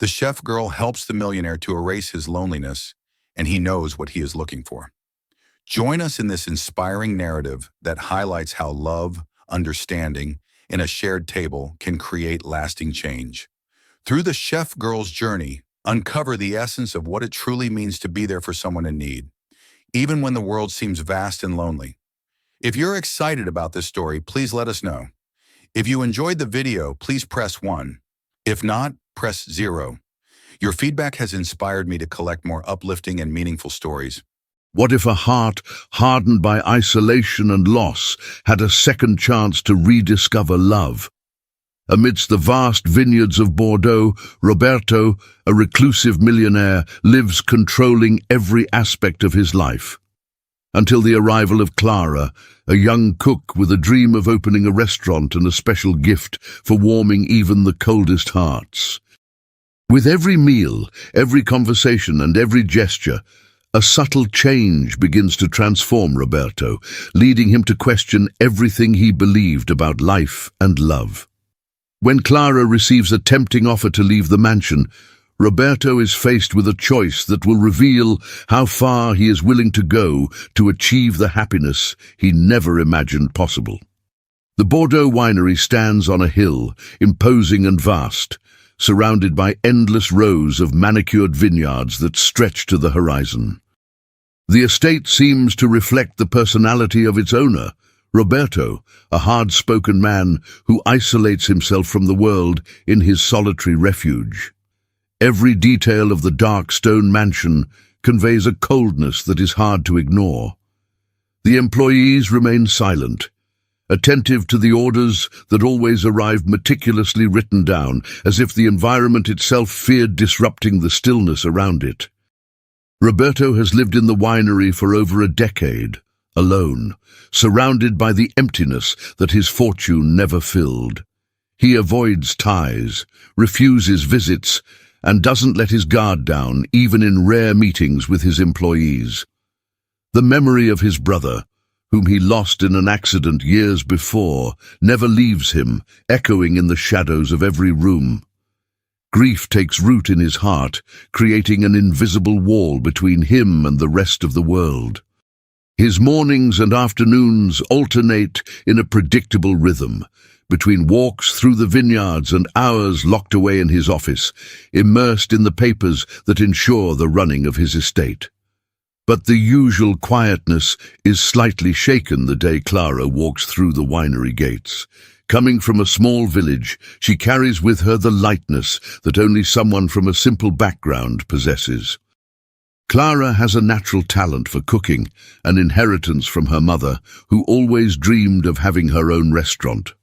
The chef girl helps the millionaire to erase his loneliness, and he knows what he is looking for. Join us in this inspiring narrative that highlights how love, understanding, and a shared table can create lasting change. Through the chef girl's journey, uncover the essence of what it truly means to be there for someone in need, even when the world seems vast and lonely. If you're excited about this story, please let us know. If you enjoyed the video, please press 1. If not, press 0. Your feedback has inspired me to collect more uplifting and meaningful stories. What if a heart hardened by isolation and loss had a second chance to rediscover love? Amidst the vast vineyards of Bordeaux, Roberto, a reclusive millionaire, lives controlling every aspect of his life. Until the arrival of Clara, a young cook with a dream of opening a restaurant and a special gift for warming even the coldest hearts. With every meal, every conversation, and every gesture, a subtle change begins to transform Roberto, leading him to question everything he believed about life and love. When Clara receives a tempting offer to leave the mansion, Roberto is faced with a choice that will reveal how far he is willing to go to achieve the happiness he never imagined possible. The Bordeaux winery stands on a hill, imposing and vast, surrounded by endless rows of manicured vineyards that stretch to the horizon. The estate seems to reflect the personality of its owner, Roberto, a hard-spoken man who isolates himself from the world in his solitary refuge. Every detail of the dark stone mansion conveys a coldness that is hard to ignore. The employees remain silent, attentive to the orders that always arrive meticulously written down, as if the environment itself feared disrupting the stillness around it. Roberto has lived in the winery for over a decade, alone, surrounded by the emptiness that his fortune never filled. He avoids ties, refuses visits, and doesn't let his guard down, even in rare meetings with his employees. The memory of his brother, whom he lost in an accident years before, never leaves him, echoing in the shadows of every room. Grief takes root in his heart, creating an invisible wall between him and the rest of the world. His mornings and afternoons alternate in a predictable rhythm, between walks through the vineyards and hours locked away in his office, immersed in the papers that ensure the running of his estate. But the usual quietness is slightly shaken the day Clara walks through the winery gates. Coming from a small village, she carries with her the lightness that only someone from a simple background possesses. Clara has a natural talent for cooking, an inheritance from her mother, who always dreamed of having her own restaurant.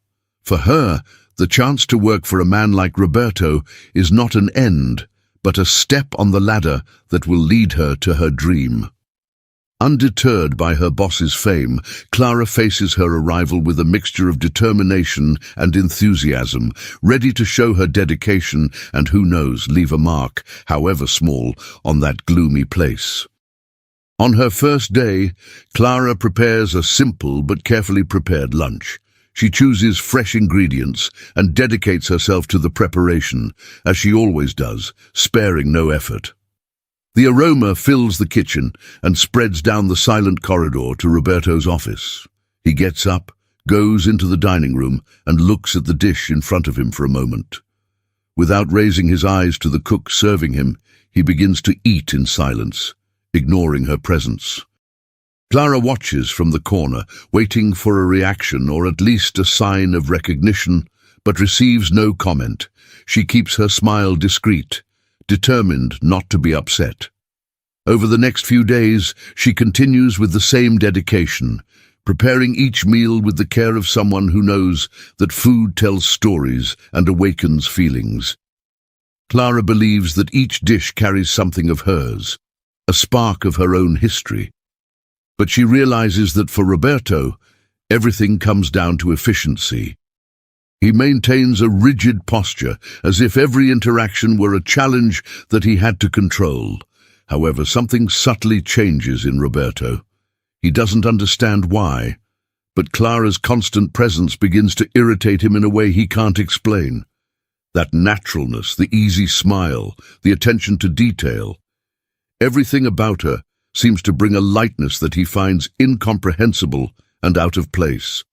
For her, the chance to work for a man like Roberto is not an end, but a step on the ladder that will lead her to her dream. Undeterred by her boss's fame, Clara faces her arrival with a mixture of determination and enthusiasm, ready to show her dedication and, who knows, leave a mark, however small, on that gloomy place. On her first day, Clara prepares a simple but carefully prepared lunch. She chooses fresh ingredients and dedicates herself to the preparation, as she always does, sparing no effort. The aroma fills the kitchen and spreads down the silent corridor to Roberto's office. He gets up, goes into the dining room, and looks at the dish in front of him for a moment. Without raising his eyes to the cook serving him, he begins to eat in silence, ignoring her presence. Clara watches from the corner, waiting for a reaction or at least a sign of recognition, but receives no comment. She keeps her smile discreet, determined not to be upset. Over the next few days, she continues with the same dedication, preparing each meal with the care of someone who knows that food tells stories and awakens feelings. Clara believes that each dish carries something of hers, a spark of her own history. But she realizes that for Roberto, everything comes down to efficiency. He maintains a rigid posture, as if every interaction were a challenge that he had to control. However, something subtly changes in Roberto. He doesn't understand why, but Clara's constant presence begins to irritate him in a way he can't explain. That naturalness, the easy smile, the attention to detail. Everything about her seems to bring a lightness that he finds incomprehensible and out of place.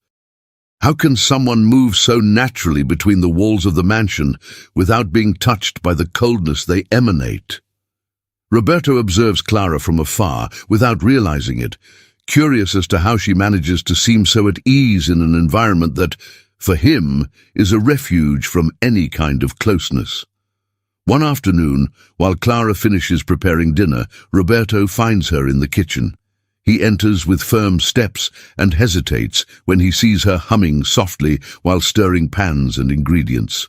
How can someone move so naturally between the walls of the mansion without being touched by the coldness they emanate? Roberto observes Clara from afar without realizing it, curious as to how she manages to seem so at ease in an environment that, for him, is a refuge from any kind of closeness. One afternoon, while Clara finishes preparing dinner, Roberto finds her in the kitchen. He enters with firm steps and hesitates when he sees her humming softly while stirring pans and ingredients.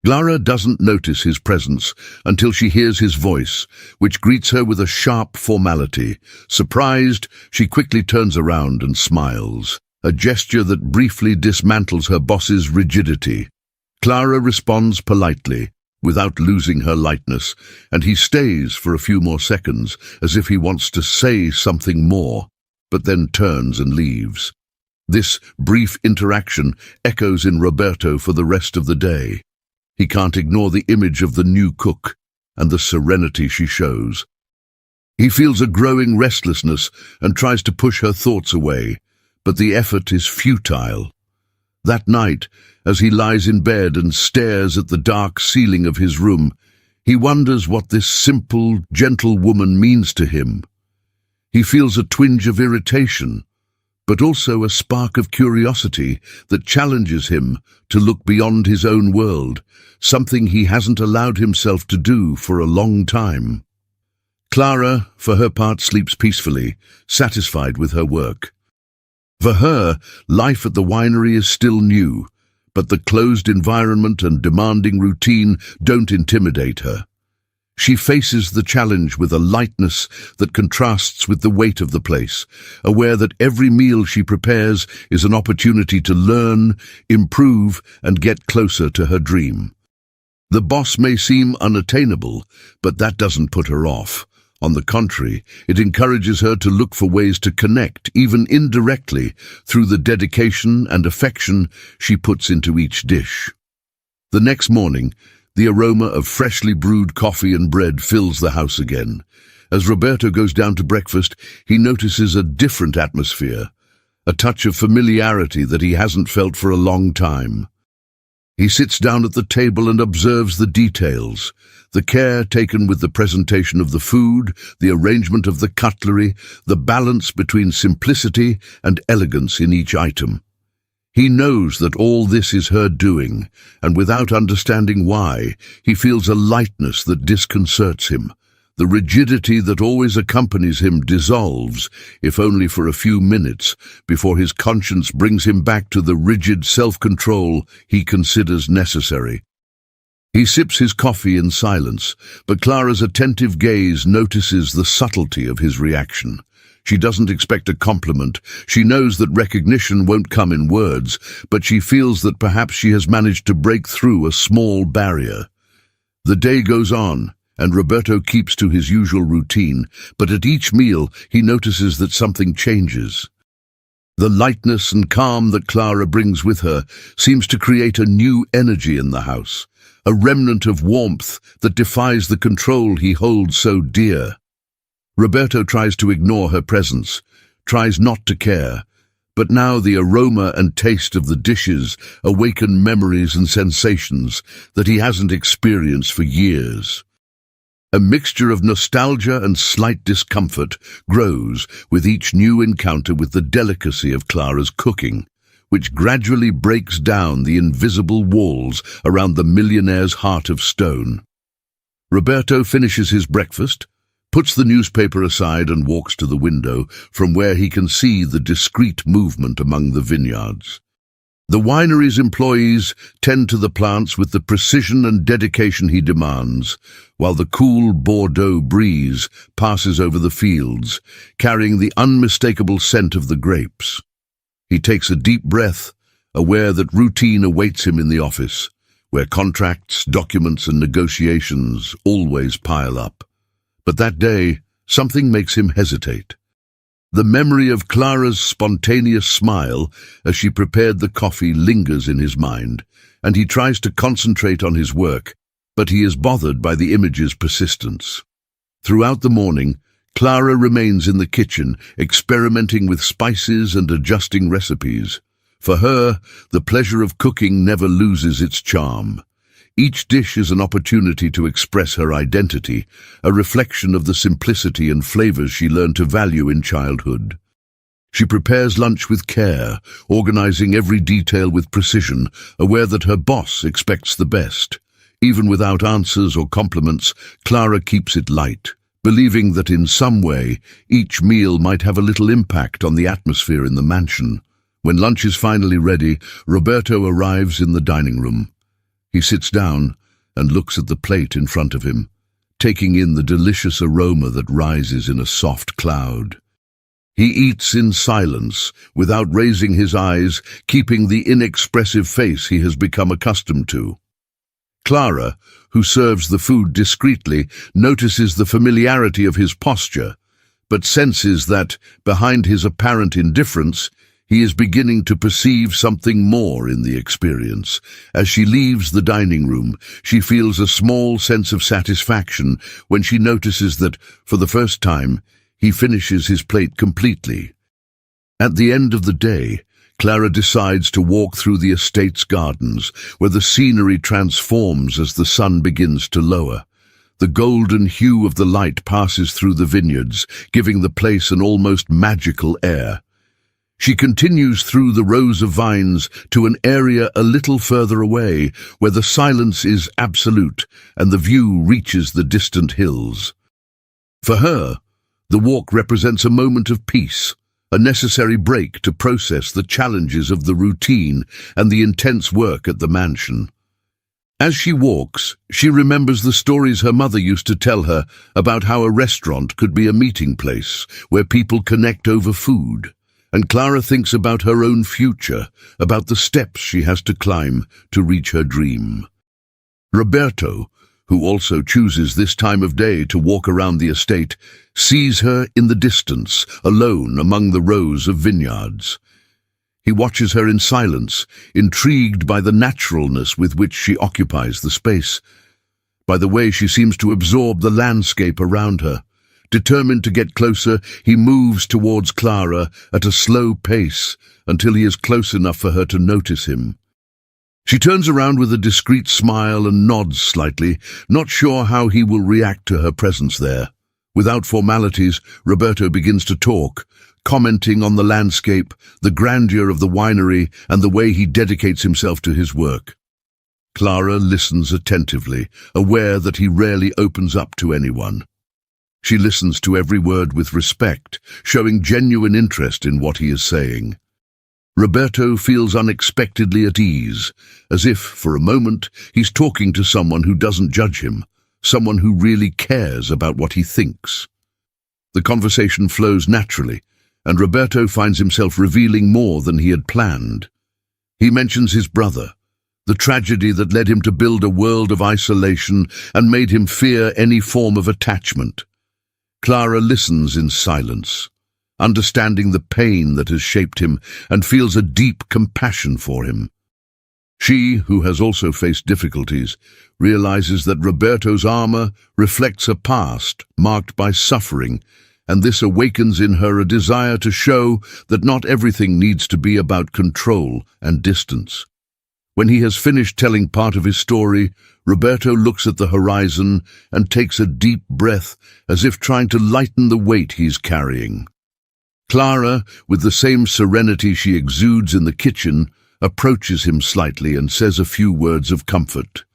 Clara doesn't notice his presence until she hears his voice, which greets her with a sharp formality. Surprised, she quickly turns around and smiles, a gesture that briefly dismantles her boss's rigidity. Clara responds politely, without losing her lightness, and he stays for a few more seconds, as if he wants to say something more, but then turns and leaves. This brief interaction echoes in Roberto for the rest of the day. He can't ignore the image of the new cook and the serenity she shows. He feels a growing restlessness and tries to push her thoughts away, but the effort is futile. That night, as he lies in bed and stares at the dark ceiling of his room, he wonders what this simple, gentle woman means to him. He feels a twinge of irritation, but also a spark of curiosity that challenges him to look beyond his own world, something he hasn't allowed himself to do for a long time. Clara, for her part, sleeps peacefully, satisfied with her work. For her, life at the winery is still new, but the closed environment and demanding routine don't intimidate her. She faces the challenge with a lightness that contrasts with the weight of the place, aware that every meal she prepares is an opportunity to learn, improve, and get closer to her dream. The boss may seem unattainable, but that doesn't put her off. On the contrary, it encourages her to look for ways to connect, even indirectly, through the dedication and affection she puts into each dish. The next morning, the aroma of freshly brewed coffee and bread fills the house again. As Roberto goes down to breakfast, he notices a different atmosphere, a touch of familiarity that he hasn't felt for a long time. He sits down at the table and observes the details, the care taken with the presentation of the food, the arrangement of the cutlery, the balance between simplicity and elegance in each item. He knows that all this is her doing, and without understanding why, he feels a lightness that disconcerts him. The rigidity that always accompanies him dissolves, if only for a few minutes, before his conscience brings him back to the rigid self-control he considers necessary. He sips his coffee in silence, but Clara's attentive gaze notices the subtlety of his reaction. She doesn't expect a compliment. She knows that recognition won't come in words, but she feels that perhaps she has managed to break through a small barrier. The day goes on, and Roberto keeps to his usual routine, but at each meal he notices that something changes. The lightness and calm that Clara brings with her seems to create a new energy in the house, a remnant of warmth that defies the control he holds so dear. Roberto tries to ignore her presence, tries not to care, but now the aroma and taste of the dishes awaken memories and sensations that he hasn't experienced for years. A mixture of nostalgia and slight discomfort grows with each new encounter with the delicacy of Clara's cooking, which gradually breaks down the invisible walls around the millionaire's heart of stone. Roberto finishes his breakfast, puts the newspaper aside and walks to the window from where he can see the discreet movement among the vineyards. The winery's employees tend to the plants with the precision and dedication he demands, while the cool Bordeaux breeze passes over the fields, carrying the unmistakable scent of the grapes. He takes a deep breath, aware that routine awaits him in the office, where contracts, documents, and negotiations always pile up. But that day, something makes him hesitate. The memory of Clara's spontaneous smile as she prepared the coffee lingers in his mind, and he tries to concentrate on his work, but he is bothered by the image's persistence. Throughout the morning, Clara remains in the kitchen, experimenting with spices and adjusting recipes. For her, the pleasure of cooking never loses its charm. Each dish is an opportunity to express her identity, a reflection of the simplicity and flavors she learned to value in childhood. She prepares lunch with care, organizing every detail with precision, aware that her boss expects the best. Even without answers or compliments, Clara keeps it light, believing that in some way, each meal might have a little impact on the atmosphere in the mansion. When lunch is finally ready, Roberto arrives in the dining room. He sits down and looks at the plate in front of him, taking in the delicious aroma that rises in a soft cloud. He eats in silence, without raising his eyes, keeping the inexpressive face he has become accustomed to. Clara, who serves the food discreetly, notices the familiarity of his posture, but senses that, behind his apparent indifference, he is beginning to perceive something more in the experience. As she leaves the dining room, she feels a small sense of satisfaction when she notices that, for the first time, he finishes his plate completely. At the end of the day, Clara decides to walk through the estate's gardens, where the scenery transforms as the sun begins to lower. The golden hue of the light passes through the vineyards, giving the place an almost magical air. She continues through the rows of vines to an area a little further away, where the silence is absolute and the view reaches the distant hills. For her, the walk represents a moment of peace, a necessary break to process the challenges of the routine and the intense work at the mansion. As she walks, she remembers the stories her mother used to tell her about how a restaurant could be a meeting place where people connect over food. And Clara thinks about her own future, about the steps she has to climb to reach her dream. Roberto, who also chooses this time of day to walk around the estate, sees her in the distance, alone among the rows of vineyards. He watches her in silence, intrigued by the naturalness with which she occupies the space, by the way she seems to absorb the landscape around her. Determined to get closer, he moves towards Clara at a slow pace until he is close enough for her to notice him. She turns around with a discreet smile and nods slightly, not sure how he will react to her presence there. Without formalities, Roberto begins to talk, commenting on the landscape, the grandeur of the winery, and the way he dedicates himself to his work. Clara listens attentively, aware that he rarely opens up to anyone. She listens to every word with respect, showing genuine interest in what he is saying. Roberto feels unexpectedly at ease, as if, for a moment, he's talking to someone who doesn't judge him, someone who really cares about what he thinks. The conversation flows naturally, and Roberto finds himself revealing more than he had planned. He mentions his brother, the tragedy that led him to build a world of isolation and made him fear any form of attachment. Clara listens in silence, understanding the pain that has shaped him, and feels a deep compassion for him. She, who has also faced difficulties, realizes that Roberto's armor reflects a past marked by suffering, and this awakens in her a desire to show that not everything needs to be about control and distance. When he has finished telling part of his story, Roberto looks at the horizon and takes a deep breath, as if trying to lighten the weight he's carrying. Clara, with the same serenity she exudes in the kitchen, approaches him slightly and says a few words of comfort.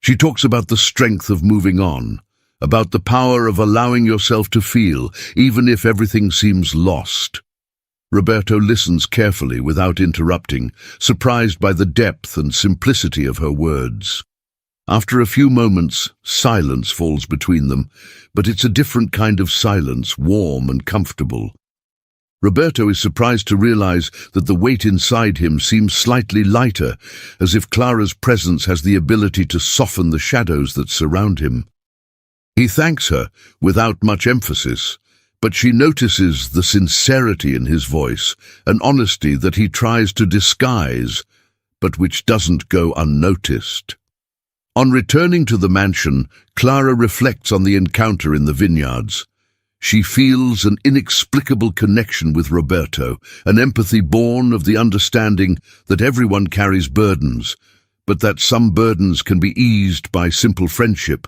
She talks about the strength of moving on, about the power of allowing yourself to feel, even if everything seems lost. Roberto listens carefully without interrupting, surprised by the depth and simplicity of her words. After a few moments, silence falls between them, but it's a different kind of silence, warm and comfortable. Roberto is surprised to realize that the weight inside him seems slightly lighter, as if Clara's presence has the ability to soften the shadows that surround him. He thanks her without much emphasis, but she notices the sincerity in his voice, an honesty that he tries to disguise, but which doesn't go unnoticed. On returning to the mansion, Clara reflects on the encounter in the vineyards. She feels an inexplicable connection with Roberto, an empathy born of the understanding that everyone carries burdens, but that some burdens can be eased by simple friendship,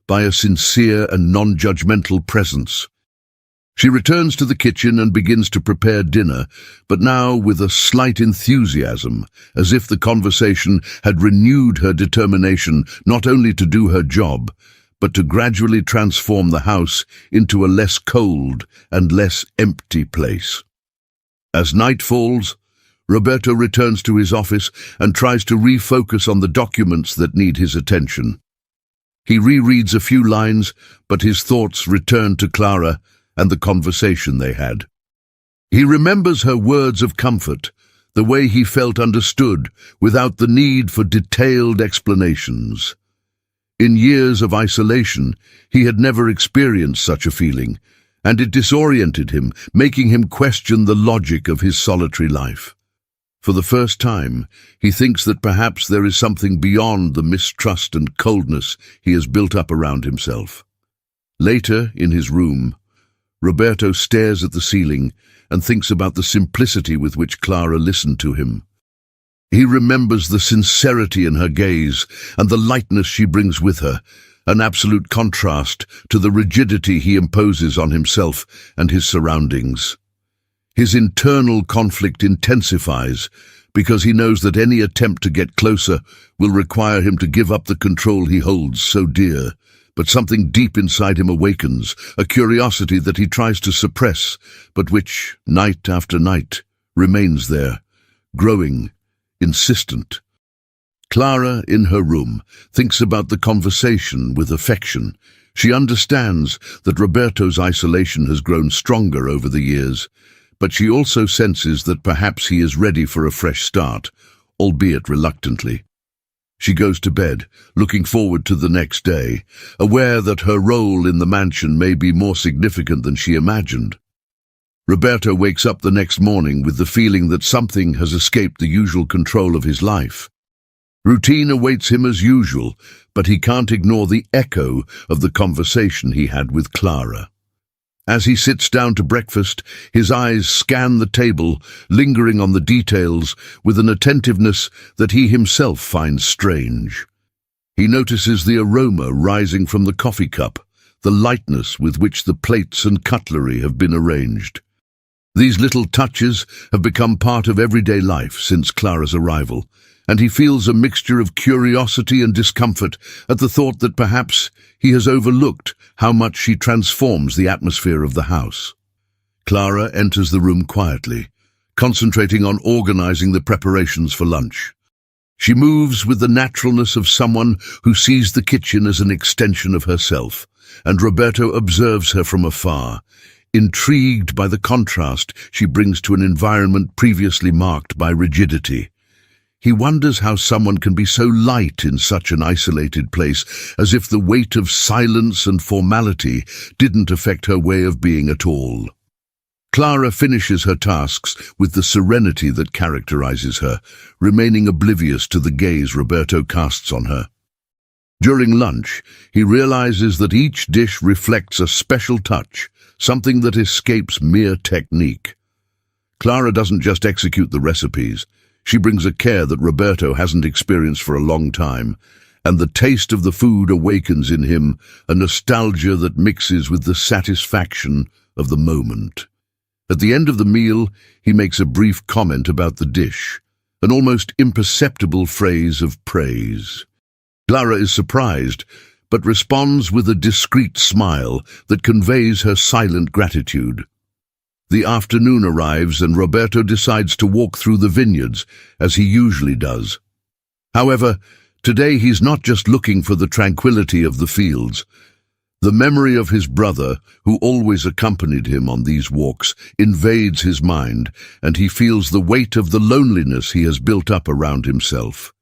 by a sincere and non-judgmental presence. She returns to the kitchen and begins to prepare dinner, but now with a slight enthusiasm, as if the conversation had renewed her determination not only to do her job, but to gradually transform the house into a less cold and less empty place. As night falls, Roberto returns to his office and tries to refocus on the documents that need his attention. He rereads a few lines, but his thoughts return to Clara and the conversation they had. He remembers her words of comfort, the way he felt understood without the need for detailed explanations. In years of isolation, he had never experienced such a feeling, and it disoriented him, making him question the logic of his solitary life. For the first time, he thinks that perhaps there is something beyond the mistrust and coldness he has built up around himself. Later, in his room, Roberto stares at the ceiling and thinks about the simplicity with which Clara listened to him. He remembers the sincerity in her gaze and the lightness she brings with her, an absolute contrast to the rigidity he imposes on himself and his surroundings. His internal conflict intensifies because he knows that any attempt to get closer will require him to give up the control he holds so dear. But something deep inside him awakens, a curiosity that he tries to suppress, but which, night after night, remains there, growing, insistent. Clara, in her room, thinks about the conversation with affection. She understands that Roberto's isolation has grown stronger over the years, but she also senses that perhaps he is ready for a fresh start, albeit reluctantly. She goes to bed, looking forward to the next day, aware that her role in the mansion may be more significant than she imagined. Roberto wakes up the next morning with the feeling that something has escaped the usual control of his life. Routine awaits him as usual, but he can't ignore the echo of the conversation he had with Clara. As he sits down to breakfast, his eyes scan the table, lingering on the details with an attentiveness that he himself finds strange. He notices the aroma rising from the coffee cup, the lightness with which the plates and cutlery have been arranged. These little touches have become part of everyday life since Clara's arrival, and he feels a mixture of curiosity and discomfort at the thought that perhaps he has overlooked how much she transforms the atmosphere of the house. Clara enters the room quietly, concentrating on organizing the preparations for lunch. She moves with the naturalness of someone who sees the kitchen as an extension of herself, and Roberto observes her from afar, intrigued by the contrast she brings to an environment previously marked by rigidity. He wonders how someone can be so light in such an isolated place, as if the weight of silence and formality didn't affect her way of being at all. Clara finishes her tasks with the serenity that characterizes her, remaining oblivious to the gaze Roberto casts on her. During lunch, he realizes that each dish reflects a special touch, something that escapes mere technique. Clara doesn't just execute the recipes. She brings a care that Roberto hasn't experienced for a long time, and the taste of the food awakens in him a nostalgia that mixes with the satisfaction of the moment. At the end of the meal, he makes a brief comment about the dish, an almost imperceptible phrase of praise. Clara is surprised, but responds with a discreet smile that conveys her silent gratitude. The afternoon arrives and Roberto decides to walk through the vineyards, as he usually does. However, today he's not just looking for the tranquility of the fields. The memory of his brother, who always accompanied him on these walks, invades his mind, and he feels the weight of the loneliness he has built up around himself.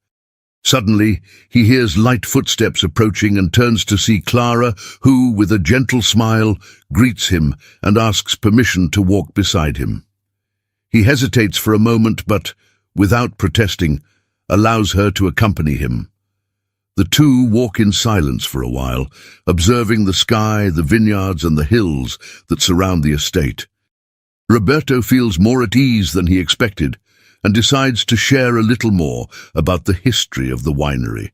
Suddenly, he hears light footsteps approaching and turns to see Clara, who, with a gentle smile, greets him and asks permission to walk beside him. He hesitates for a moment, but, without protesting, allows her to accompany him. The two walk in silence for a while, observing the sky, the vineyards, and the hills that surround the estate. Roberto feels more at ease than he expected and decides to share a little more about the history of the winery,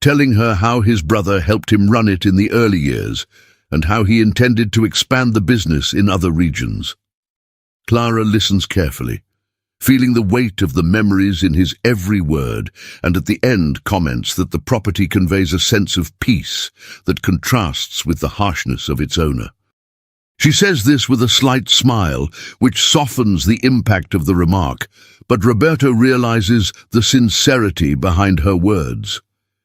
telling her how his brother helped him run it in the early years and how he intended to expand the business in other regions. Clara listens carefully, feeling the weight of the memories in his every word, and at the end comments that the property conveys a sense of peace that contrasts with the harshness of its owner. She says this with a slight smile, which softens the impact of the remark, but Roberto realizes the sincerity behind her words.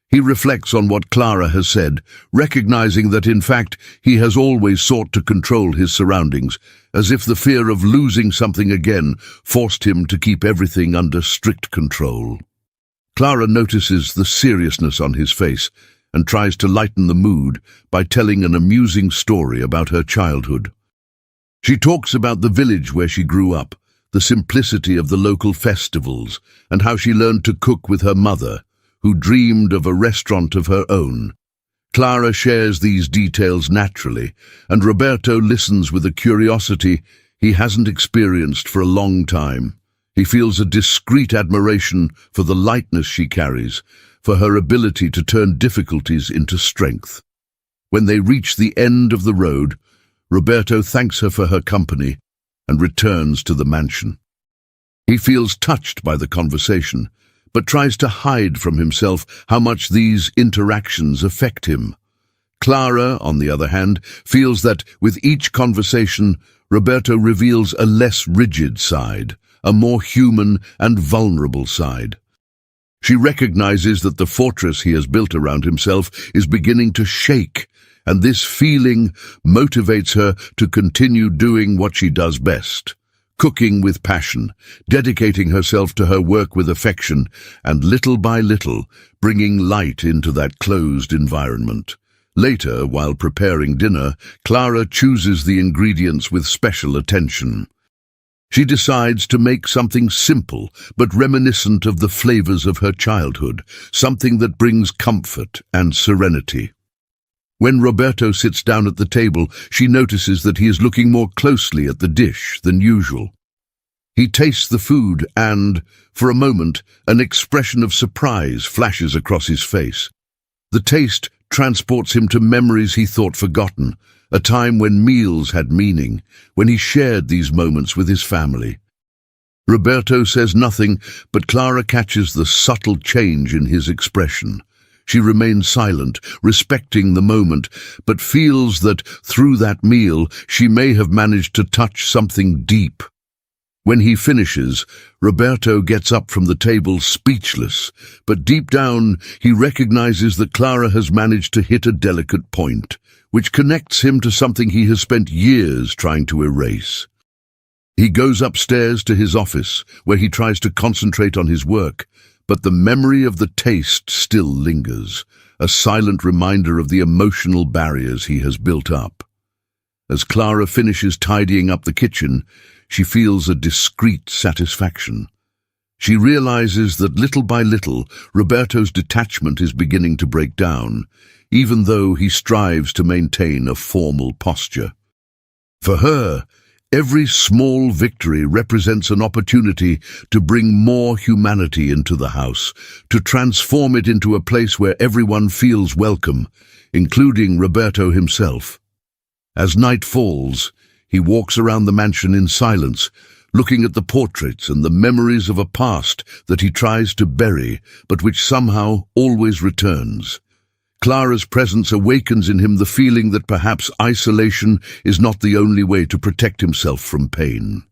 He reflects on what Clara has said, recognizing that in fact he has always sought to control his surroundings, as if the fear of losing something again forced him to keep everything under strict control. Clara notices the seriousness on his face and tries to lighten the mood by telling an amusing story about her childhood. She talks about the village where she grew up, the simplicity of the local festivals, and how she learned to cook with her mother, who dreamed of a restaurant of her own. Clara shares these details naturally, and Roberto listens with a curiosity he hasn't experienced for a long time. He feels a discreet admiration for the lightness she carries, for her ability to turn difficulties into strength. When they reach the end of the road, Roberto thanks her for her company and returns to the mansion. He feels touched by the conversation, but tries to hide from himself how much these interactions affect him. Clara, on the other hand, feels that with each conversation, Roberto reveals a less rigid side, a more human and vulnerable side. She recognizes that the fortress he has built around himself is beginning to shake, and this feeling motivates her to continue doing what she does best. Cooking with passion, dedicating herself to her work with affection, and little by little, bringing light into that closed environment. Later, while preparing dinner, Clara chooses the ingredients with special attention. She decides to make something simple, but reminiscent of the flavors of her childhood, something that brings comfort and serenity. When Roberto sits down at the table, she notices that he is looking more closely at the dish than usual. He tastes the food and, for a moment, an expression of surprise flashes across his face. The taste transports him to memories he thought forgotten, a time when meals had meaning, when he shared these moments with his family. Roberto says nothing, but Clara catches the subtle change in his expression. She remains silent, respecting the moment, but feels that through that meal she may have managed to touch something deep. When he finishes, Roberto gets up from the table speechless, but deep down he recognizes that Clara has managed to hit a delicate point, which connects him to something he has spent years trying to erase. He goes upstairs to his office, where he tries to concentrate on his work, but the memory of the taste still lingers, a silent reminder of the emotional barriers he has built up. As Clara finishes tidying up the kitchen, she feels a discreet satisfaction. She realizes that little by little, Roberto's detachment is beginning to break down, even though he strives to maintain a formal posture. For her, every small victory represents an opportunity to bring more humanity into the house, to transform it into a place where everyone feels welcome, including Roberto himself. As night falls, he walks around the mansion in silence, looking at the portraits and the memories of a past that he tries to bury, but which somehow always returns. Clara's presence awakens in him the feeling that perhaps isolation is not the only way to protect himself from pain.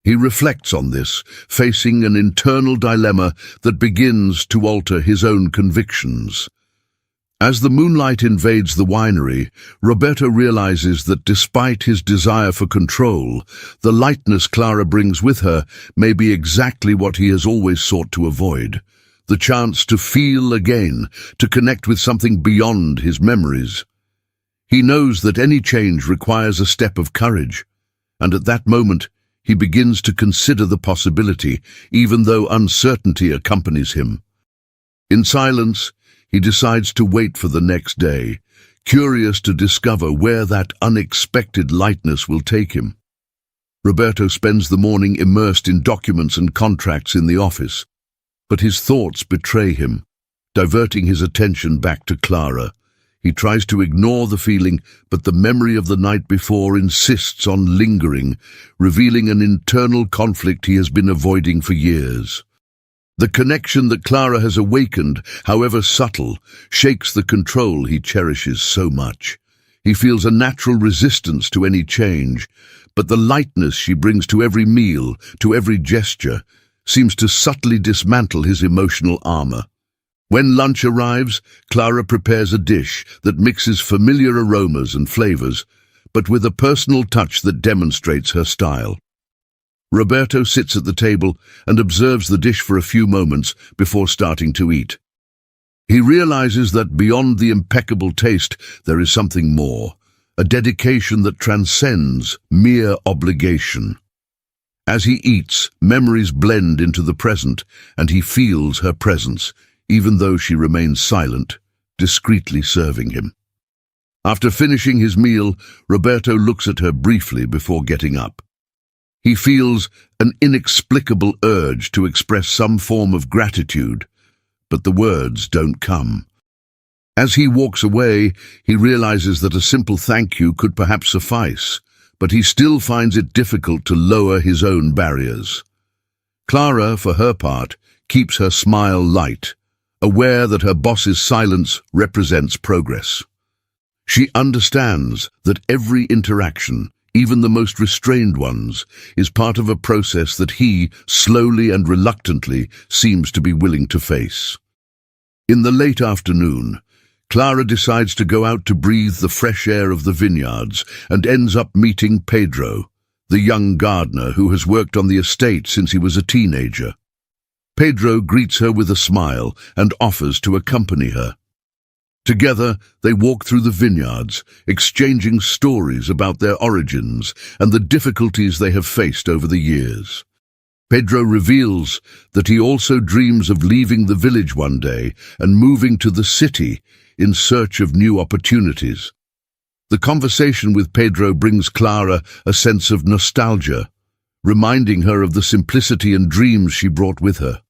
He reflects on this, facing an internal dilemma that begins to alter his own convictions. As the moonlight invades the winery, Roberto realizes that despite his desire for control, the lightness Clara brings with her may be exactly what he has always sought to avoid. The chance to feel again, to connect with something beyond his memories. He knows that any change requires a step of courage, and at that moment he begins to consider the possibility, even though uncertainty accompanies him. In silence, he decides to wait for the next day, curious to discover where that unexpected lightness will take him. Roberto spends the morning immersed in documents and contracts in the office, but his thoughts betray him, diverting his attention back to Clara. He tries to ignore the feeling, but the memory of the night before insists on lingering, revealing an internal conflict he has been avoiding for years. The connection that Clara has awakened, however subtle, shakes the control he cherishes so much. He feels a natural resistance to any change, but the lightness she brings to every meal, to every gesture, seems to subtly dismantle his emotional armor. When lunch arrives, Clara prepares a dish that mixes familiar aromas and flavors, but with a personal touch that demonstrates her style. Roberto sits at the table and observes the dish for a few moments before starting to eat. He realizes that beyond the impeccable taste, there is something more, a dedication that transcends mere obligation. As he eats, memories blend into the present, and he feels her presence, even though she remains silent, discreetly serving him. After finishing his meal, Roberto looks at her briefly before getting up. He feels an inexplicable urge to express some form of gratitude, but the words don't come. As he walks away, he realizes that a simple thank you could perhaps suffice, but he still finds it difficult to lower his own barriers. Clara, for her part, keeps her smile light, aware that her boss's silence represents progress. She understands that every interaction, even the most restrained ones, is part of a process that he, slowly and reluctantly, seems to be willing to face. In the late afternoon, Clara decides to go out to breathe the fresh air of the vineyards and ends up meeting Pedro, the young gardener who has worked on the estate since he was a teenager. Pedro greets her with a smile and offers to accompany her. Together, they walk through the vineyards, exchanging stories about their origins and the difficulties they have faced over the years. Pedro reveals that he also dreams of leaving the village one day and moving to the city in search of new opportunities. The conversation with Pedro brings Clara a sense of nostalgia, reminding her of the simplicity and dreams she brought with her.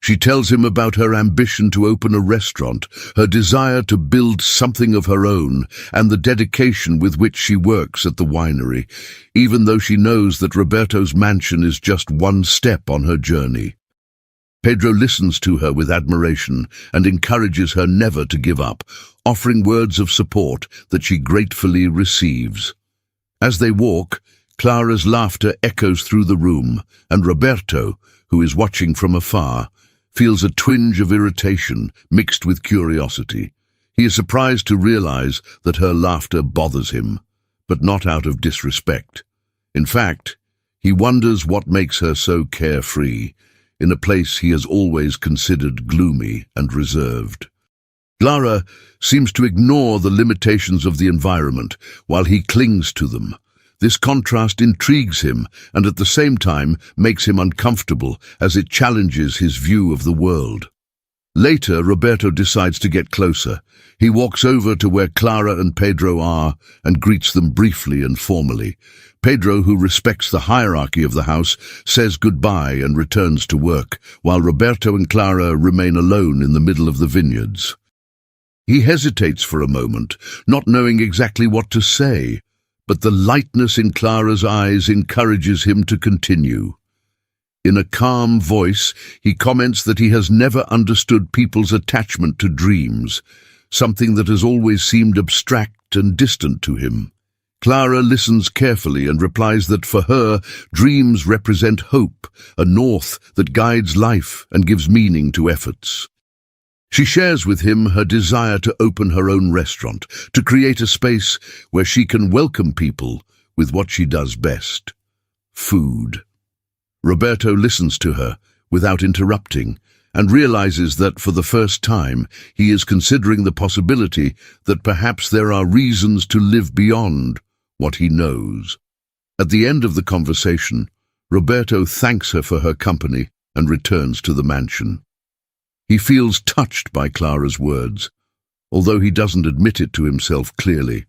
She tells him about her ambition to open a restaurant, her desire to build something of her own, and the dedication with which she works at the winery, even though she knows that Roberto's mansion is just one step on her journey. Pedro listens to her with admiration and encourages her never to give up, offering words of support that she gratefully receives. As they walk, Clara's laughter echoes through the room, and Roberto, who is watching from afar, feels a twinge of irritation mixed with curiosity. He is surprised to realize that her laughter bothers him, but not out of disrespect. In fact, he wonders what makes her so carefree, in a place he has always considered gloomy and reserved. Clara seems to ignore the limitations of the environment while he clings to them. This contrast intrigues him and at the same time makes him uncomfortable as it challenges his view of the world. Later, Roberto decides to get closer. He walks over to where Clara and Pedro are and greets them briefly and formally. Pedro, who respects the hierarchy of the house, says goodbye and returns to work, while Roberto and Clara remain alone in the middle of the vineyards. He hesitates for a moment, not knowing exactly what to say, but the lightness in Clara's eyes encourages him to continue. In a calm voice, he comments that he has never understood people's attachment to dreams, something that has always seemed abstract and distant to him. Clara listens carefully and replies that for her, dreams represent hope, a north that guides life and gives meaning to efforts. She shares with him her desire to open her own restaurant, to create a space where she can welcome people with what she does best: food. Roberto listens to her without interrupting and realizes that for the first time he is considering the possibility that perhaps there are reasons to live beyond what he knows. At the end of the conversation, Roberto thanks her for her company and returns to the mansion. He feels touched by Clara's words, although he doesn't admit it to himself clearly.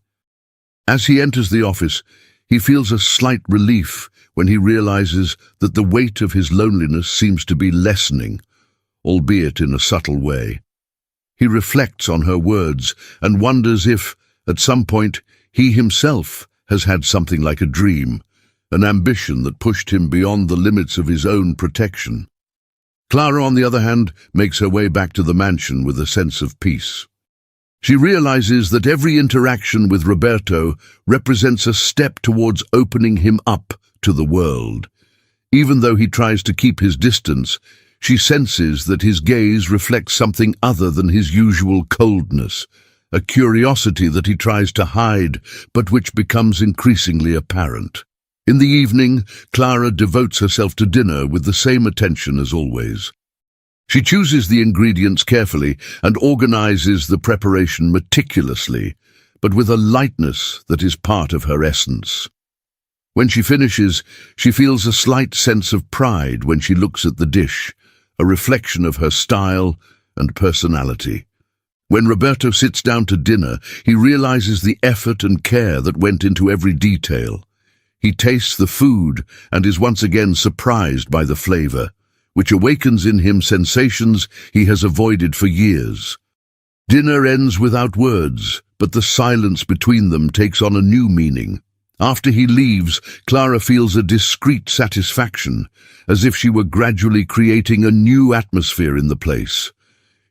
As he enters the office, he feels a slight relief when he realizes that the weight of his loneliness seems to be lessening, albeit in a subtle way. He reflects on her words and wonders if, at some point, he himself has had something like a dream, an ambition that pushed him beyond the limits of his own protection. Clara, on the other hand, makes her way back to the mansion with a sense of peace. She realizes that every interaction with Roberto represents a step towards opening him up to the world. Even though he tries to keep his distance, she senses that his gaze reflects something other than his usual coldness, a curiosity that he tries to hide, but which becomes increasingly apparent. In the evening, Clara devotes herself to dinner with the same attention as always. She chooses the ingredients carefully and organizes the preparation meticulously, but with a lightness that is part of her essence. When she finishes, she feels a slight sense of pride when she looks at the dish, a reflection of her style and personality. When Roberto sits down to dinner, he realizes the effort and care that went into every detail. He tastes the food and is once again surprised by the flavor, which awakens in him sensations he has avoided for years. Dinner ends without words, but the silence between them takes on a new meaning. After he leaves, Clara feels a discreet satisfaction, as if she were gradually creating a new atmosphere in the place.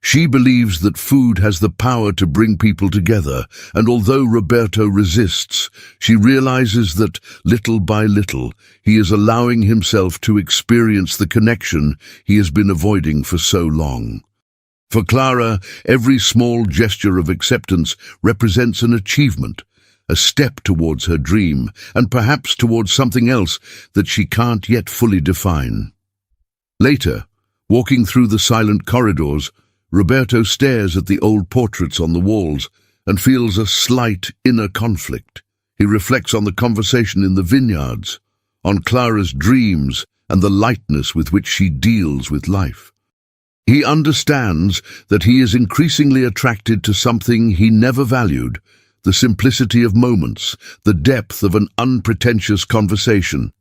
She believes that food has the power to bring people together, and although Roberto resists, she realizes that, little by little, he is allowing himself to experience the connection he has been avoiding for so long. For Clara, every small gesture of acceptance represents an achievement, a step towards her dream, and perhaps towards something else that she can't yet fully define. Later, walking through the silent corridors, Roberto stares at the old portraits on the walls and feels a slight inner conflict. He reflects on the conversation in the vineyards, on Clara's dreams and the lightness with which she deals with life. He understands that he is increasingly attracted to something he never valued, the simplicity of moments, the depth of an unpretentious conversation.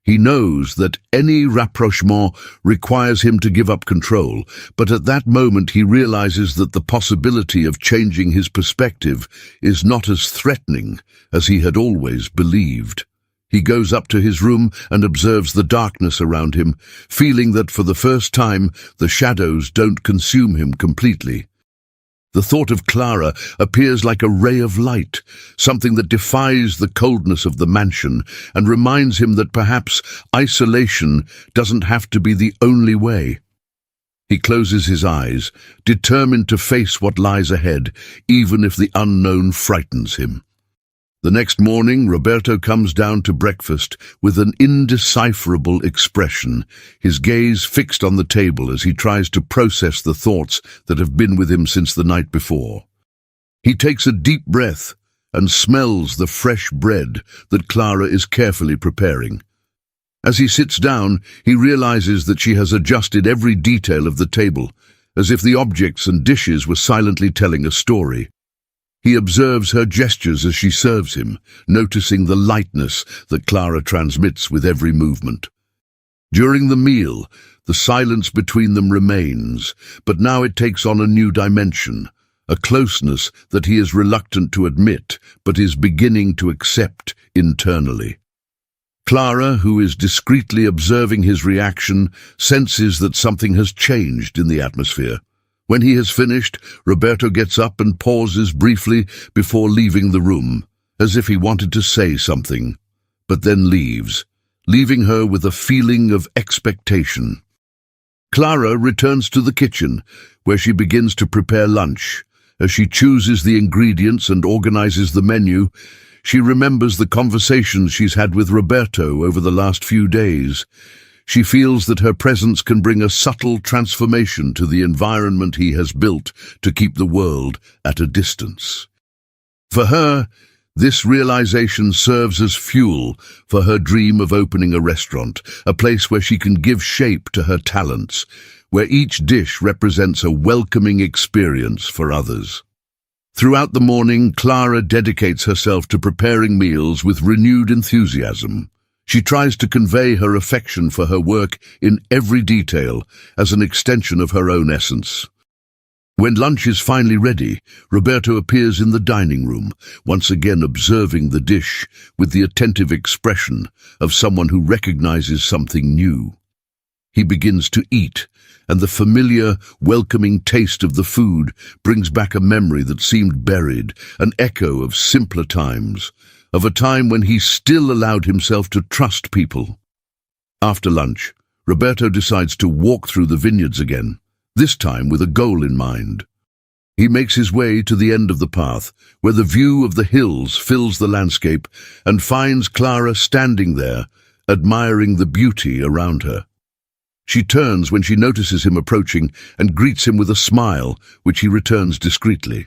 He knows that any rapprochement requires him to give up control, but at that moment he realizes that the possibility of changing his perspective is not as threatening as he had always believed. He goes up to his room and observes the darkness around him, feeling that for the first time the shadows don't consume him completely. The thought of Clara appears like a ray of light, something that defies the coldness of the mansion and reminds him that perhaps isolation doesn't have to be the only way. He closes his eyes, determined to face what lies ahead, even if the unknown frightens him. The next morning, Roberto comes down to breakfast with an indecipherable expression, his gaze fixed on the table as he tries to process the thoughts that have been with him since the night before. He takes a deep breath and smells the fresh bread that Clara is carefully preparing. As he sits down, he realizes that she has adjusted every detail of the table, as if the objects and dishes were silently telling a story. He observes her gestures as she serves him, noticing the lightness that Clara transmits with every movement. During the meal, the silence between them remains, but now it takes on a new dimension, a closeness that he is reluctant to admit, but is beginning to accept internally. Clara, who is discreetly observing his reaction, senses that something has changed in the atmosphere. When he has finished, Roberto gets up and pauses briefly before leaving the room, as if he wanted to say something, but then leaves, leaving her with a feeling of expectation. Clara returns to the kitchen, where she begins to prepare lunch. As she chooses the ingredients and organizes the menu, she remembers the conversations she's had with Roberto over the last few days. She feels that her presence can bring a subtle transformation to the environment he has built to keep the world at a distance. For her, this realization serves as fuel for her dream of opening a restaurant, a place where she can give shape to her talents, where each dish represents a welcoming experience for others. Throughout the morning, Clara dedicates herself to preparing meals with renewed enthusiasm. She tries to convey her affection for her work in every detail as an extension of her own essence. When lunch is finally ready, Roberto appears in the dining room, once again observing the dish with the attentive expression of someone who recognizes something new. He begins to eat, and the familiar, welcoming taste of the food brings back a memory that seemed buried, an echo of simpler times, of a time when he still allowed himself to trust people. After lunch, Roberto decides to walk through the vineyards again, this time with a goal in mind. He makes his way to the end of the path, where the view of the hills fills the landscape, and finds Clara standing there, admiring the beauty around her. She turns when she notices him approaching and greets him with a smile, which he returns discreetly.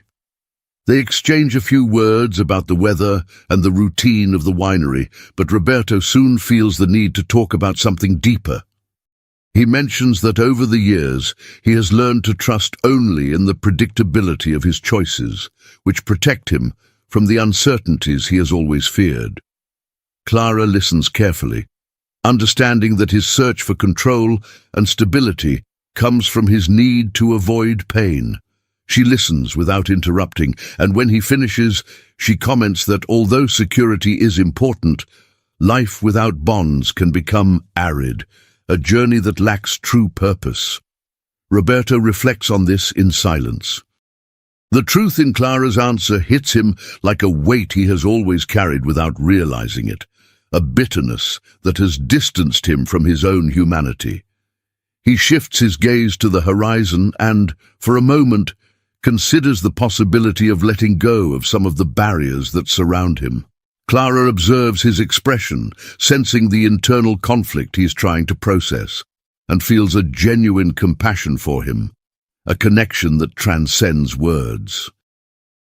They exchange a few words about the weather and the routine of the winery, but Roberto soon feels the need to talk about something deeper. He mentions that over the years he has learned to trust only in the predictability of his choices, which protect him from the uncertainties he has always feared. Clara listens carefully, understanding that his search for control and stability comes from his need to avoid pain. She listens without interrupting, and when he finishes, she comments that although security is important, life without bonds can become arid, a journey that lacks true purpose. Roberto reflects on this in silence. The truth in Clara's answer hits him like a weight he has always carried without realizing it, a bitterness that has distanced him from his own humanity. He shifts his gaze to the horizon and, for a moment, considers the possibility of letting go of some of the barriers that surround him. Clara observes his expression, sensing the internal conflict he is trying to process, and feels a genuine compassion for him, a connection that transcends words.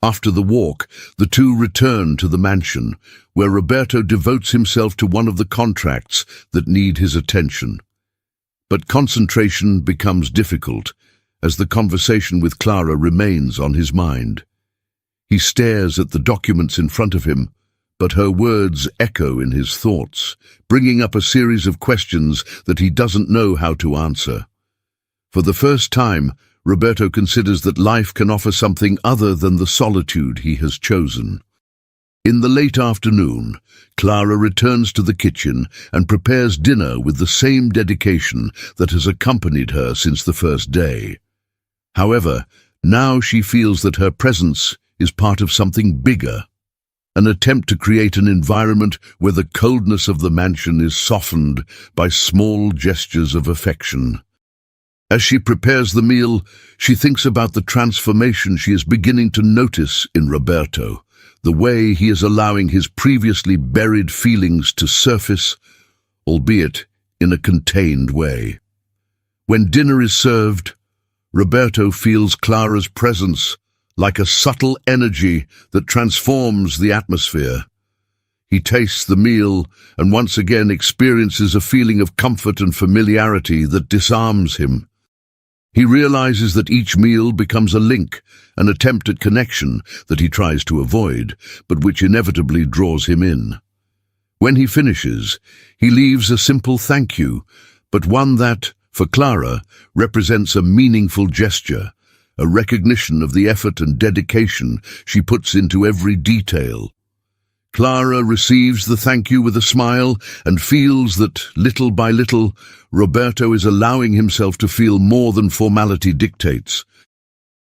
After the walk, the two return to the mansion, where Roberto devotes himself to one of the contracts that need his attention. But concentration becomes difficult, as the conversation with Clara remains on his mind. He stares at the documents in front of him, but her words echo in his thoughts, bringing up a series of questions that he doesn't know how to answer. For the first time, Roberto considers that life can offer something other than the solitude he has chosen. In the late afternoon, Clara returns to the kitchen and prepares dinner with the same dedication that has accompanied her since the first day. However, now she feels that her presence is part of something bigger, an attempt to create an environment where the coldness of the mansion is softened by small gestures of affection. As she prepares the meal, she thinks about the transformation she is beginning to notice in Roberto, the way he is allowing his previously buried feelings to surface, albeit in a contained way. When dinner is served, Roberto feels Clara's presence like a subtle energy that transforms the atmosphere. He tastes the meal and once again experiences a feeling of comfort and familiarity that disarms him. He realizes that each meal becomes a link, an attempt at connection that he tries to avoid, but which inevitably draws him in. When he finishes, he leaves a simple thank you, but one that, for Clara, represents a meaningful gesture, a recognition of the effort and dedication she puts into every detail. Clara receives the thank you with a smile and feels that, little by little, Roberto is allowing himself to feel more than formality dictates.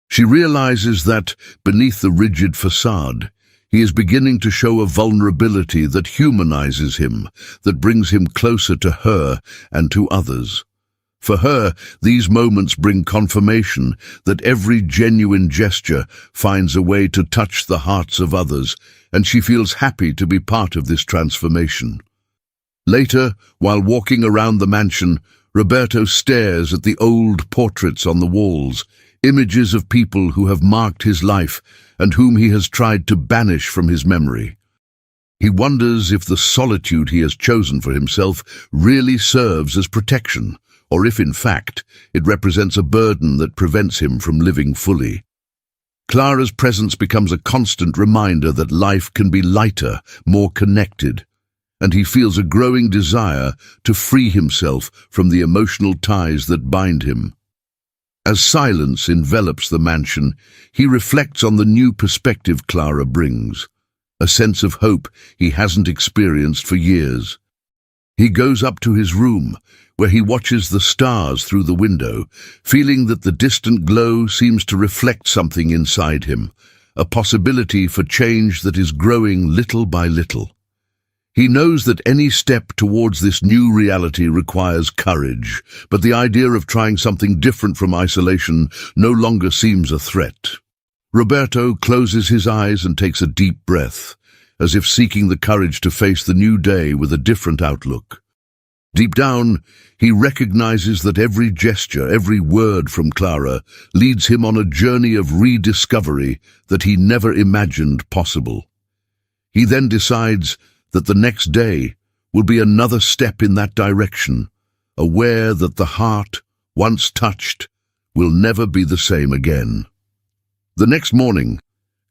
She realizes that, beneath the rigid facade, he is beginning to show a vulnerability that humanizes him, that brings him closer to her and to others. For her, these moments bring confirmation that every genuine gesture finds a way to touch the hearts of others, and she feels happy to be part of this transformation. Later, while walking around the mansion, Roberto stares at the old portraits on the walls, images of people who have marked his life and whom he has tried to banish from his memory. He wonders if the solitude he has chosen for himself really serves as protection, or if in fact it represents a burden that prevents him from living fully. Clara's presence becomes a constant reminder that life can be lighter, more connected, and he feels a growing desire to free himself from the emotional ties that bind him. As silence envelops the mansion, he reflects on the new perspective Clara brings, a sense of hope he hasn't experienced for years. He goes up to his room, where he watches the stars through the window, feeling that the distant glow seems to reflect something inside him, a possibility for change that is growing little by little. He knows that any step towards this new reality requires courage, but the idea of trying something different from isolation no longer seems a threat. Roberto closes his eyes and takes a deep breath, as if seeking the courage to face the new day with a different outlook. Deep down, he recognizes that every gesture, every word from Clara leads him on a journey of rediscovery that he never imagined possible. He then decides that the next day will be another step in that direction, aware that the heart, once touched, will never be the same again. The next morning,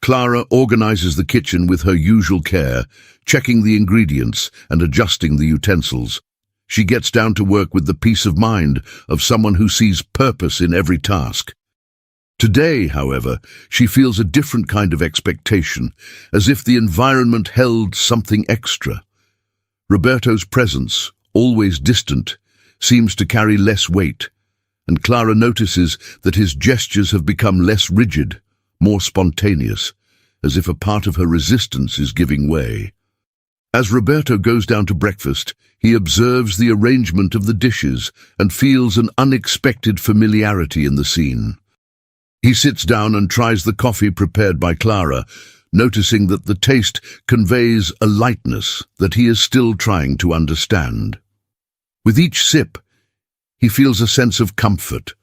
Clara organizes the kitchen with her usual care, checking the ingredients and adjusting the utensils. She gets down to work with the peace of mind of someone who sees purpose in every task. Today, however, she feels a different kind of expectation, as if the environment held something extra. Roberto's presence, always distant, seems to carry less weight, and Clara notices that his gestures have become less rigid, more spontaneous, as if a part of her resistance is giving way. As Roberto goes down to breakfast, he observes the arrangement of the dishes and feels an unexpected familiarity in the scene. He sits down and tries the coffee prepared by Clara, noticing that the taste conveys a lightness that he is still trying to understand. With each sip, he feels a sense of comfort,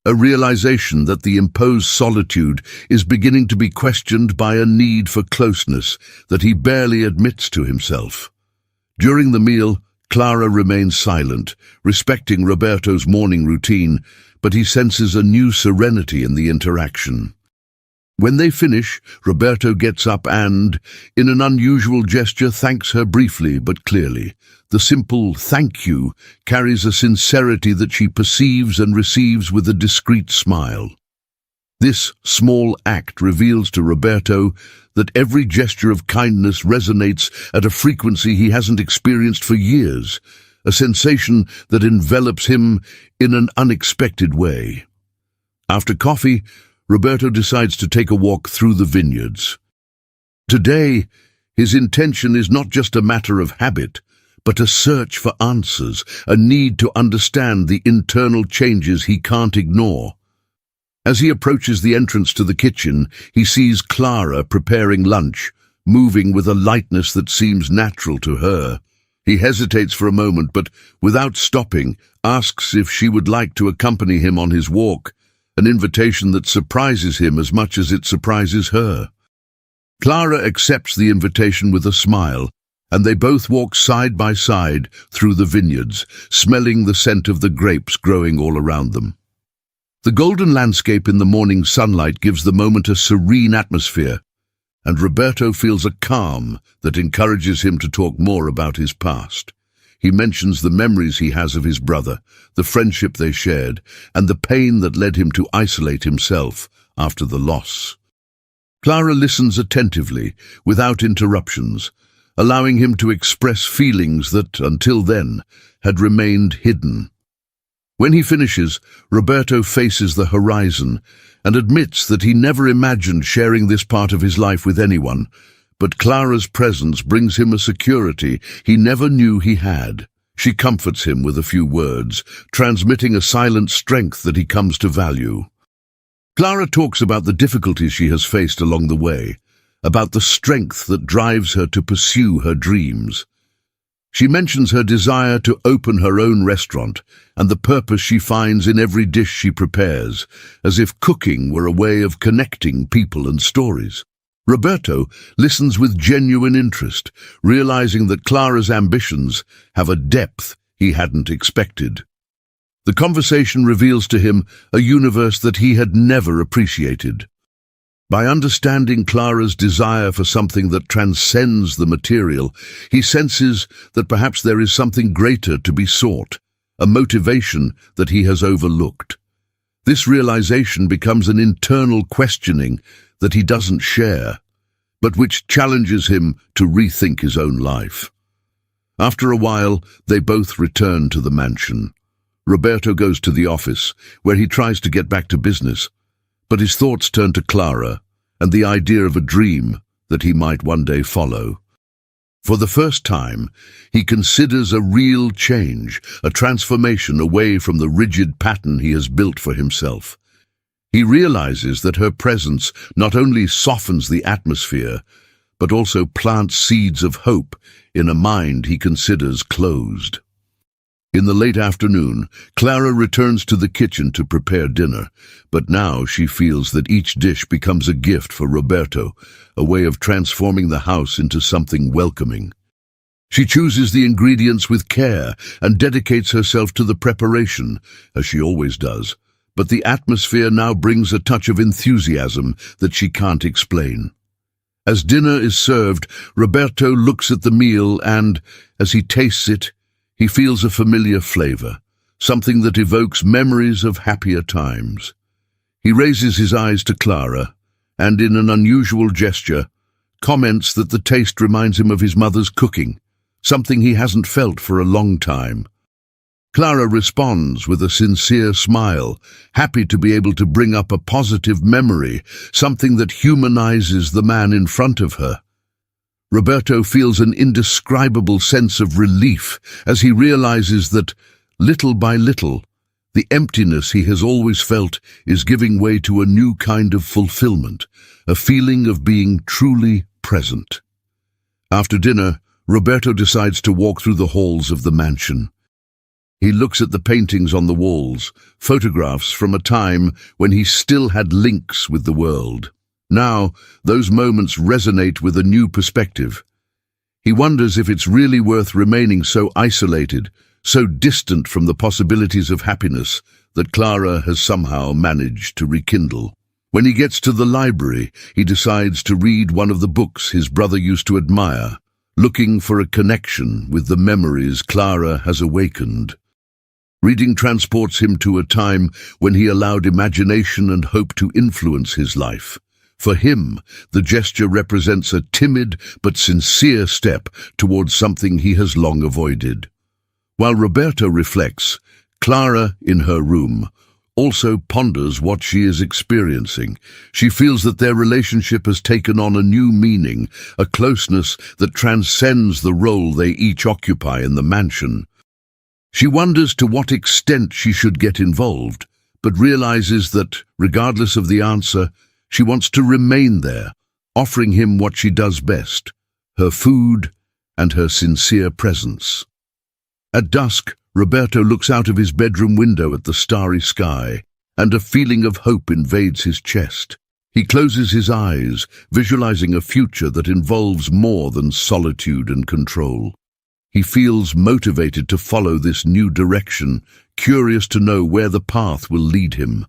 a realization that the imposed solitude is beginning to be questioned by a need for closeness that he barely admits to himself. During the meal, Clara remains silent, respecting Roberto's morning routine, but he senses a new serenity in the interaction. When they finish, Roberto gets up and, in an unusual gesture, thanks her briefly but clearly. The simple "thank you" carries a sincerity that she perceives and receives with a discreet smile. This small act reveals to Roberto that every gesture of kindness resonates at a frequency he hasn't experienced for years, a sensation that envelops him in an unexpected way. After coffee, Roberto decides to take a walk through the vineyards. Today, his intention is not just a matter of habit, but a search for answers, a need to understand the internal changes he can't ignore. As he approaches the entrance to the kitchen, he sees Clara preparing lunch, moving with a lightness that seems natural to her. He hesitates for a moment, but without stopping, asks if she would like to accompany him on his walk, an invitation that surprises him as much as it surprises her. Clara accepts the invitation with a smile, and they both walk side by side through the vineyards, smelling the scent of the grapes growing all around them. The golden landscape in the morning sunlight gives the moment a serene atmosphere, and Roberto feels a calm that encourages him to talk more about his past. He mentions the memories he has of his brother, the friendship they shared, and the pain that led him to isolate himself after the loss. Clara listens attentively, without interruptions, allowing him to express feelings that, until then, had remained hidden. When he finishes, Roberto faces the horizon and admits that he never imagined sharing this part of his life with anyone, but Clara's presence brings him a security he never knew he had. She comforts him with a few words, transmitting a silent strength that he comes to value. Clara talks about the difficulties she has faced along the way, about the strength that drives her to pursue her dreams. She mentions her desire to open her own restaurant and the purpose she finds in every dish she prepares, as if cooking were a way of connecting people and stories. Roberto listens with genuine interest, realizing that Clara's ambitions have a depth he hadn't expected. The conversation reveals to him a universe that he had never appreciated. By understanding Clara's desire for something that transcends the material, he senses that perhaps there is something greater to be sought, a motivation that he has overlooked. This realization becomes an internal questioning that he doesn't share, but which challenges him to rethink his own life. After a while, they both return to the mansion. Roberto goes to the office, where he tries to get back to business, but his thoughts turn to Clara and the idea of a dream that he might one day follow. For the first time, he considers a real change, a transformation away from the rigid pattern he has built for himself. He realizes that her presence not only softens the atmosphere, but also plants seeds of hope in a mind he considers closed. In the late afternoon, Clara returns to the kitchen to prepare dinner, but now she feels that each dish becomes a gift for Roberto, a way of transforming the house into something welcoming. She chooses the ingredients with care and dedicates herself to the preparation, as she always does, but the atmosphere now brings a touch of enthusiasm that she can't explain. As dinner is served, Roberto looks at the meal and, as he tastes it, he feels a familiar flavor, something that evokes memories of happier times. He raises his eyes to Clara, and in an unusual gesture, comments that the taste reminds him of his mother's cooking, something he hasn't felt for a long time. Clara responds with a sincere smile, happy to be able to bring up a positive memory, something that humanizes the man in front of her. Roberto feels an indescribable sense of relief as he realizes that, little by little, the emptiness he has always felt is giving way to a new kind of fulfillment, a feeling of being truly present. After dinner, Roberto decides to walk through the halls of the mansion. He looks at the paintings on the walls, photographs from a time when he still had links with the world. Now, those moments resonate with a new perspective. He wonders if it's really worth remaining so isolated, so distant from the possibilities of happiness that Clara has somehow managed to rekindle. When he gets to the library, he decides to read one of the books his brother used to admire, looking for a connection with the memories Clara has awakened. Reading transports him to a time when he allowed imagination and hope to influence his life. For him, the gesture represents a timid but sincere step towards something he has long avoided. While Roberto reflects, Clara, in her room, also ponders what she is experiencing. She feels that their relationship has taken on a new meaning, a closeness that transcends the role they each occupy in the mansion. She wonders to what extent she should get involved, but realizes that, regardless of the answer, she wants to remain there, offering him what she does best, her food and her sincere presence. At dusk, Roberto looks out of his bedroom window at the starry sky, and a feeling of hope invades his chest. He closes his eyes, visualizing a future that involves more than solitude and control. He feels motivated to follow this new direction, curious to know where the path will lead him.